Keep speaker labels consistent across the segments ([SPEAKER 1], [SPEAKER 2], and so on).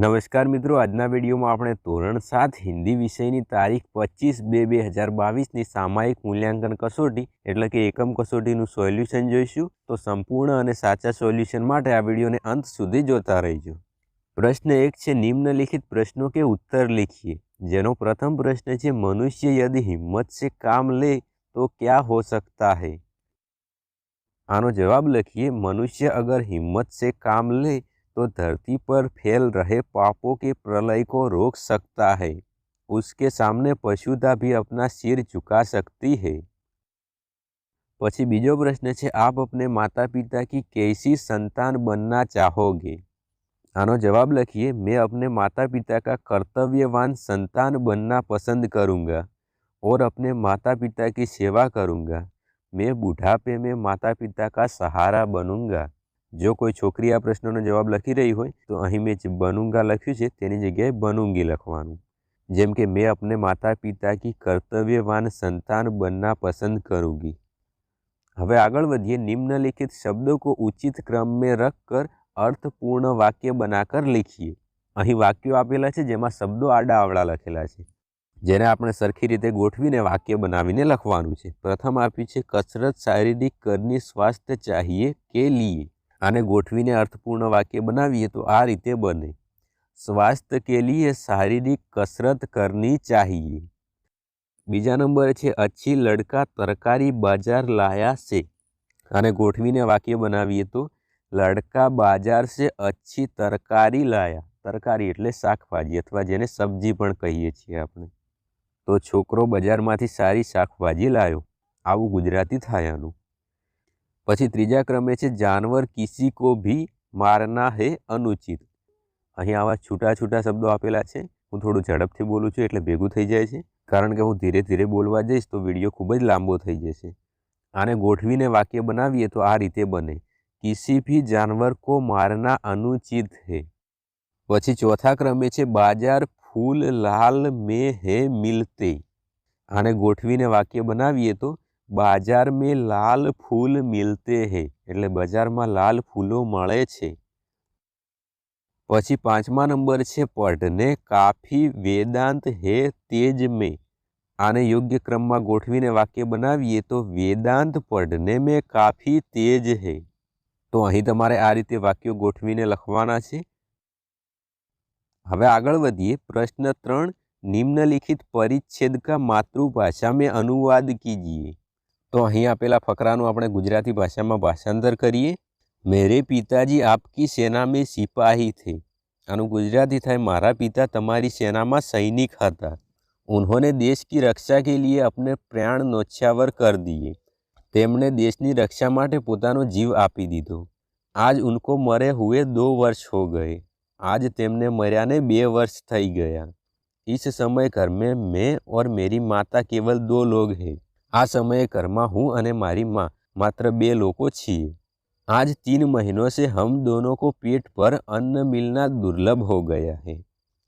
[SPEAKER 1] નમસ્કાર મિત્રો, આજના વિડીયોમાં આપણે ધોરણ 7 હિન્દી વિષયની તારીખ 25/2/2022ની સામાયિક મૂલ્યાંકન કસોટી એટલે કે એકમ કસોટીનું સોલ્યુશન જોઈશું। તો સંપૂર્ણ અને સાચા સોલ્યુશન માટે આ વિડીયોને અંત સુધી જોતા રહેજો। પ્રશ્ન 1 છે, નિમ્નલિખિત પ્રશ્નों के उत्तर लिखिए। જેનો પ્રથમ પ્રશ્ન છે, મનુષ્ય यदि हिम्मत से काम ले तो क्या हो सकता है। આનો જવાબ લખીએ, मनुष्य अगर हिम्मत से काम ले तो धरती पर फैल रहे पापों के प्रलय को रोक सकता है। उसके सामने पशुता भी अपना सिर झुका सकती है। પછી બીજો પ્રશ્ન છે, आप अपने माता पिता की कैसी संतान बनना चाहोगे। આનો જવાબ લખીએ, मैं अपने माता पिता का कर्तव्यवान संतान बनना पसंद करूँगा और अपने माता पिता की सेवा करूँगा। मैं बुढ़ापे में माता पिता का सहारा बनूँगा। जो कोई छोकरी आ प्रश्नों जवाब लखी रही हो तो अहीं मैं बनूंगा लख्यु है तेनी जग्याए बनूंगी लखवानुं। जेम के मैं अपने माता पिता की कर्तव्यवान संतान बनना पसंद करूँगी। हवे आगळ वधीए। निम्नलिखित शब्दों को उचित क्रम में रखकर अर्थपूर्ण वाक्य बनाकर लिखिए। अहीं वाक्यो आपेला छे जेमां शब्दों आड़ा आवड़ा लखेला छे, जेने आपणे सरखी रीते गोठवीने वाक्य बनावीने लखवानुं छे। प्रथम आप्युं छे, कसरत शारीरिक करनी स्वास्थ्य चाहिए के लिए। आने गोठवीने अर्थपूर्ण वाक्य बनावीए तो आ रीते बने, स्वास्थ्य के लिए शारीरिक कसरत करनी चाहिए। बीजा नंबर है, अच्छी लड़का तरकारी बाजार लाया से। आने गोठवीने वाक्य बनावीए तो लड़का बाजार से अच्छी तरकारी लाया। तरकारी एटले शाकभाजी अथवा जेने सब्जी पण कहीए छीए आपणे। तो छोकरो बजारमांथी सारी शाकभाजी लायो। आवुं गुजराती थाय आनुं। पछी त्रीजा क्रमे छे, जानवर किसी को भी मारना है अनुचित। अहीं आवा छूटा छूटा शब्दों आपेला छे। हूँ थोड़ुं झड़पथी बोलूँ छुं एटले भेगुं थई जाय छे, कारण के हूँ धीरे धीरे बोलवा जईश तो विडियो खूब ज लांबो थई जशे। आने गोठवीने वाक्य बनावीए तो आ रीते बने, किसी भी जानवर को मारना अनुचित है। पछी चौथा क्रमे छे, बाजार फूल लाल में है मिलते। आने गोठवीने वाक्य बनावीए तो बाजार में लाल फूल मिलते हैं, एटले बाजार में लाल फूलों मळे छे। पछी पांचमा नंबर छे, पढ़ने काफी वेदांत है तेज में। आने योग्य क्रम में गोठवीने वाक्य बनावीए तो वेदांत पढ़ने में काफी तेज है। तो अहीं तमारे आ रीते वाक्यो गोठवीने लखवाना छे। हवे आगळ वधीए। प्रश्न 3, निम्नलिखित परिच्छेद का मातृभाषा में अनुवाद कीजिए। तो अहीं आपेला फकरानुं आपणे गुजराती भाषा में भाषांतर करिए। मेरे पिताजी आपकी सेना में सिपाही थे। आनुं गुजराती थाय, मारा पिता तमारी सेना में सैनिक हता। उन्होंने देश की रक्षा के लिए अपने प्राण न्योछावर कर दिए। तेमणे देशनी रक्षा माटे पोतानो जीव आपी दीधो। आज उनको मरे हुए 2 वर्ष हो गए। आज तेमने मर्याने 2 वर्ष थई गया। इस समय घर में मैं और मेरी माता केवल 2 लोग हैं। आ समय घर में हूँ अने मारी माँ मात्र 2 लोग छीए। आज 3 महीनों से हम दोनों को पेट पर अन्न मिलना दुर्लभ हो गया है।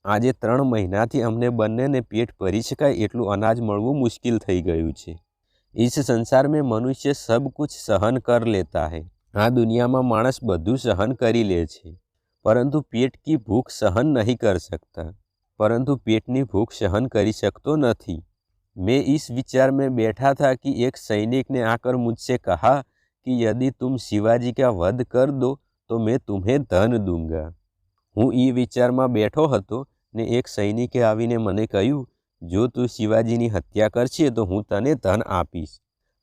[SPEAKER 1] आजे 3 महीना थी अमने बन्ने ने पेट भरी शकाय एटलुं अनाज मळवुं मुश्किल थई गयुं छे। इस संसार में मनुष्य सब कुछ सहन कर लेता है। आ दुनिया में माणस बधुं सहन करी ले छे, परंतु पेट की भूख सहन नहीं कर सकता। परंतु पेटनी भूख सहन करी सकतो नहीं। मैं इस विचार में बैठा था कि एक सैनिक ने आकर मुझसे कहा कि यदि तुम शिवाजी का वध कर दो तो मैं तुम्हें धन दूंगा। हूँ ई विचार में बैठो हतो ने एक सैनिके आवीने मने कह्युं, जो तू शिवाजीनी हत्या करशे तो हूँ तने धन आपीश।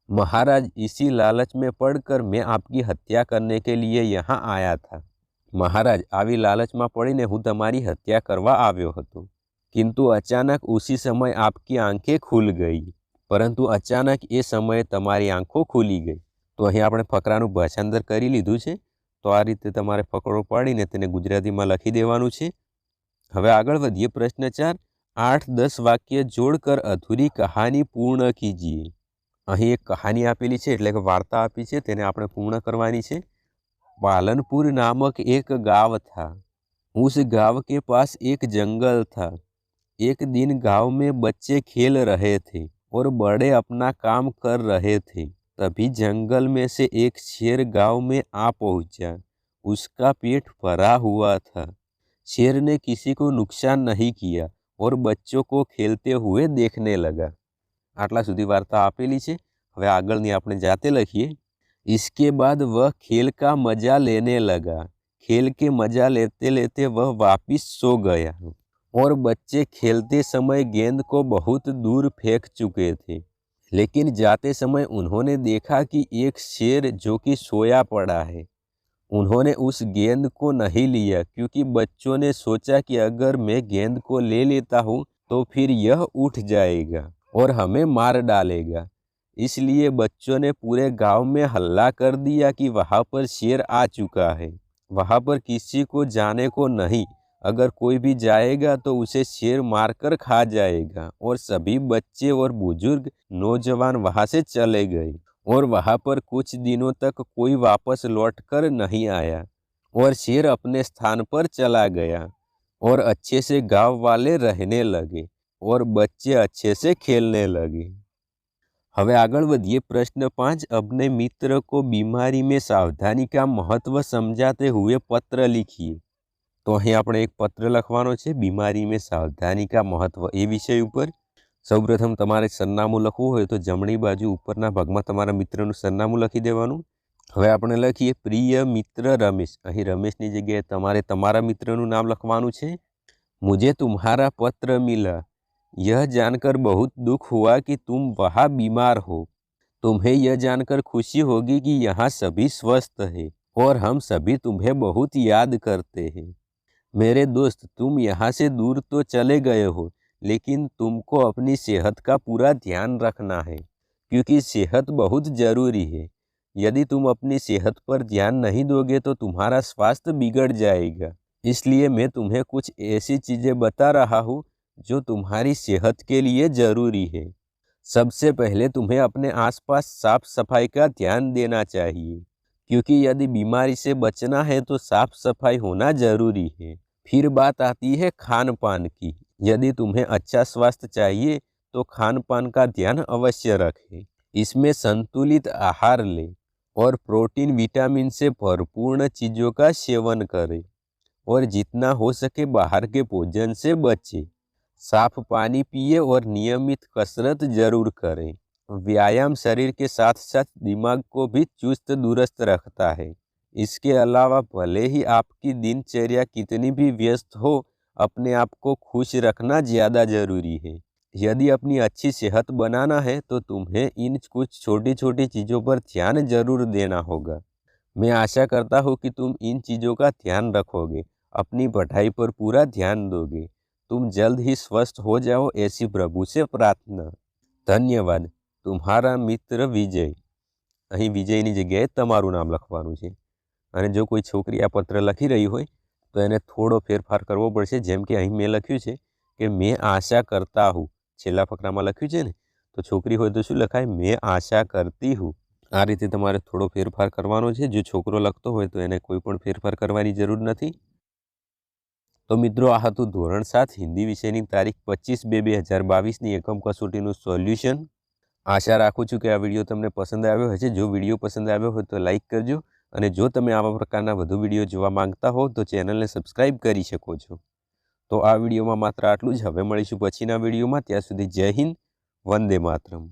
[SPEAKER 1] महाराज, इसी लालच में पड़कर मैं आपकी हत्या करने के लिए यहाँ आया था। महाराज, आवी लालच में पड़ीने हूँ तमारी हत्या करवा आव्यो हतो। किंतु अचानक उसी समय आपकी आंखें खुल गई। परंतु अचानक ए समय तमारी आंखों खुली गई। तो अहीं आपणे फकरानुं भाषांतर करी लीधुं छे। तो आ रीते तमारे फकरो पाડીને તેને ગુજરાતીમાં લખી દેવાનું છે। હવે આગળ વધીએ। પ્રશ્ન 4, 8-10 વાક્ય જોડકર અધૂરી કહાની પૂર્ણ कीजिए। અહીં એક કહાની આપેલી છે એટલે કે વાર્તા આપી છે, તેને આપણે પૂર્ણ કરવાની છે। पालनपुर नामक एक गांव था। उस गांव के पास एक जंगल था। एक दिन गांव में बच्चे खेल रहे थे और बड़े अपना काम कर रहे थे। तभी जंगल में से एक शेर गांव में आ पहुंचा। उसका पेट भरा हुआ था। शेर ने किसी को नुकसान नहीं किया और बच्चों को खेलते हुए देखने लगा। आटला सुधी वार्ता आपेली छे। हवे आगळनी आपणे जाते लखीए। इसके बाद वह खेल का मजा लेने लगा। खेल के मजा लेते लेते वह वापिस सो गया और बच्चे खेलते समय गेंद को बहुत दूर फेंक चुके थे। लेकिन जाते समय उन्होंने देखा कि एक शेर जो कि सोया पड़ा है। उन्होंने उस गेंद को नहीं लिया क्योंकि बच्चों ने सोचा कि अगर मैं गेंद को ले लेता हूँ तो फिर यह उठ जाएगा और हमें मार डालेगा। इसलिए बच्चों ने पूरे गांव में हल्ला कर दिया कि वहाँ पर शेर आ चुका है। वहाँ पर किसी को जाने को नहीं, अगर कोई भी जाएगा तो उसे शेर मारकर खा जाएगा। और सभी बच्चे और बुजुर्ग नौजवान वहाँ से चले गए और वहाँ पर कुछ दिनों तक कोई वापस लौटकर नहीं आया और शेर अपने स्थान पर चला गया और अच्छे से गांव वाले रहने लगे और बच्चे अच्छे से खेलने लगे। हवे आगळ वधीए। प्रश्न 5, अपने मित्र को बीमारी में सावधानी का महत्व समझाते हुए पत्र लिखिए। तो अहीं आपणे एक पत्र लखवानो छे बीमारी में सावधानी का महत्व ए विषय उपर। सौप्रथम तमारे सरनामું लखવું હોય तो जमणी बाजू उपरना भागमां तमारा मित्रनुं सरनामું लखी देवानुं। हवे आपणे लखीए प्रिय मित्र रमेश। અહીં रमेशनी जग्याए तमारे तमारा मित्रनुं नाम लखवानुं छे। मुझे तुम्हारा पत्र मिला। यह जानकर बहुत दुख हुआ कि तुम वहाँ बीमार हो। तुम्हें यह जानकर खुशी होगी कि यहाँ सभी स्वस्थ हैं और हम सभी तुम्हें बहुत याद करते हैं। मेरे दोस्त, तुम यहाँ से दूर तो चले गए हो, लेकिन तुमको अपनी सेहत का पूरा ध्यान रखना है क्योंकि सेहत बहुत ज़रूरी है। यदि तुम अपनी सेहत पर ध्यान नहीं दोगे तो तुम्हारा स्वास्थ्य बिगड़ जाएगा। इसलिए मैं तुम्हें कुछ ऐसी चीज़ें बता रहा हूँ जो तुम्हारी सेहत के लिए ज़रूरी है। सबसे पहले तुम्हें अपने आसपास साफ सफाई का ध्यान देना चाहिए क्योंकि यदि बीमारी से बचना है तो साफ सफाई होना ज़रूरी है। फिर बात आती है खान पान की। यदि तुम्हें अच्छा स्वास्थ्य चाहिए तो खान पान का ध्यान अवश्य रखें। इसमें संतुलित आहार लें और प्रोटीन विटामिन से भरपूर चीज़ों का सेवन करें और जितना हो सके बाहर के भोजन से बचें। साफ पानी पिए और नियमित कसरत जरूर करें। व्यायाम शरीर के साथ साथ दिमाग को भी चुस्त दुरुस्त रखता है। इसके अलावा भले ही आपकी दिनचर्या कितनी भी व्यस्त हो, अपने आप को खुश रखना ज़्यादा ज़रूरी है। यदि अपनी अच्छी सेहत बनाना है तो तुम्हें इन कुछ छोटी छोटी चीज़ों पर ध्यान जरूर देना होगा। मैं आशा करता हूँ कि तुम इन चीज़ों का ध्यान रखोगे, अपनी पढ़ाई पर पूरा ध्यान दोगे। तुम जल्द ही स्वस्थ हो जाओ, ऐसी प्रभु से प्रार्थना। धन्यवाद। तुम्हारा मित्र विजय। અહીં વિજયની જગ્યાએ તમારું નામ લખવાનું છે અને જો કોઈ છોકરી આ પત્ર લખી રહી હોય તો એને થોડો ફેરફાર કરવો પડશે। જેમ કે અહીં મેં લખ્યું છે કે મેં આશા કરતા હું, છેલ્લા ફકરામાં લખ્યું છે ને, તો છોકરી હોય તો શું લખાય? મેં આશા કરતી હું। આ રીતે તમારે થોડો ફેરફાર કરવાનો છે। જો છોકરો લખતો હોય તો એને કોઈ પણ ફેરફાર કરવાની જરૂર નથી। तो मित्रों, आ हतुं धोरण 7 हिंदी विषयनी तारीख 25/2/2022 एकम कसोटीनुं सोल्यूशन। आशा राखुं छुं कि आ विडियो तमने पसंद आव्यो हशे। जो विडियो पसंद आव्यो हो तो लाइक करजो અને જો તમે આવા પ્રકારના વધુ વિડીયો જોવા માંગતા હો તો ચેનલને સબસ્ક્રાઈબ કરી શકો છો। તો આ વિડીયોમાં માત્ર આટલું જ। હવે મળીશું પછીના વિડીયોમાં। ત્યાં સુધી જય હિન્દ, વંદે માતરમ।